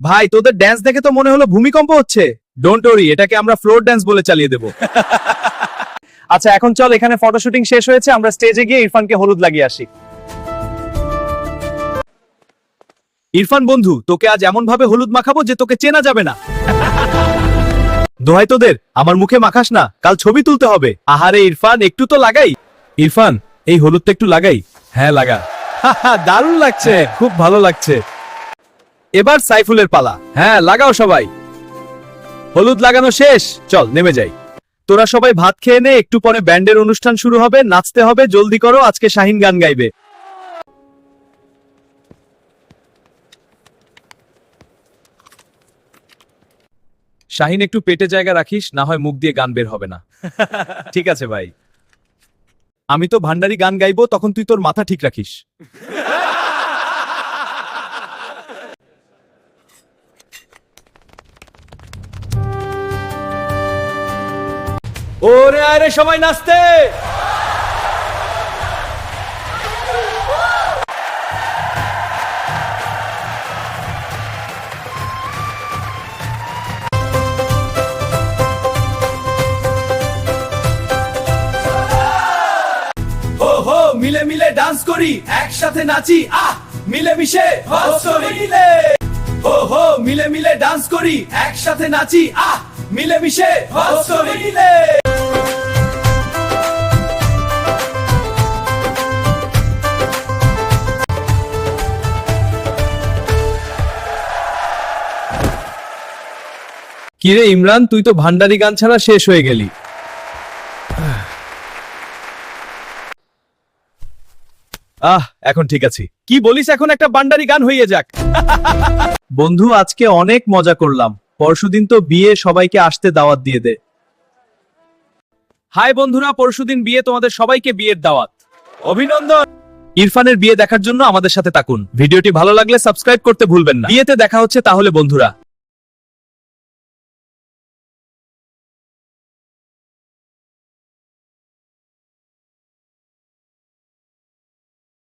ভাই তোদের ড্যান্স দেখে তো মনে হলো ভূমিকম্প হচ্ছে। ডোন্ট ওরি, এটাকে আমরা ফ্লোর ড্যান্স বলে চালিয়ে দেব। আচ্ছা এখন চল, এখানে ফটো শুটিং শেষ হয়েছে, আমরা স্টেজে গিয়ে ইরফানকে হলুদ লাগিয়ে আসি। ইরফান বন্ধু, তোকে আজ এমন ভাবে হলুদ মাখাবো যে তোকে চেনা যাবে না। দোহাই তোদের, আমার মুখে মাখাস না, কাল ছবি তুলতে হবে। আহারে ইরফান, একটু তো লাগাই। ইরফান, এই হলুদটা একটু লাগাই। হ্যাঁ লাগা। দারুণ লাগছে, খুব ভালো লাগছে। এবার সাইফুলের পালা। হ্যাঁ লাগাও সবাই। হলুদ লাগানো শেষ, চল নেমে যাই। তোরা সবাই ভাত খেয়ে নে, একটু পরে ব্যান্ডের অনুষ্ঠান শুরু হবে, নাচতে হবে, জলদি করো, আজকে শাহিন গান গাইবে। শাহিন একটু পেটে জায়গা রাখিস, না হয় মুখ দিয়ে গান বের হবে না। ঠিক আছে ভাই। আমি তো ভান্ডারি গান গাইবো, তখন তুই তোর মাথা ঠিক রাখিস। ওরে আরে সবাই নাচতে। হো হো মিলে মিলে ডান্স করি, একসাথে নাচি, আহ মিলে মিশে মিলে। হো হো মিলে মিলে ডান্স করি, একসাথে নাচি, আহ মিলে মিশে মিলে। কিরে ইমরান, তুই তো ভান্ডারি গান ছাড়া শেষ হয়ে গেলি। এখন ঠিক আছে। কি বলিস, এখন একটা ভান্ডারি গান হয়ে যাক। বন্ধু আজকে অনেক মজা করলাম, পরশুদিন তো বিয়ে, সবাইকে আসতে দাওয়াত দিয়ে দে। হাই বন্ধুরা, পরশুদিন বিয়ে, তোমাদের সবাইকে বিয়ের দাওয়াত। অভিনন্দন। ইরফানের বিয়ে দেখার জন্য আমাদের সাথে থাকুন। ভিডিওটি ভালো লাগলে সাবস্ক্রাইব করতে ভুলবেন না। বিয়েতে দেখা হচ্ছে তাহলে বন্ধুরা।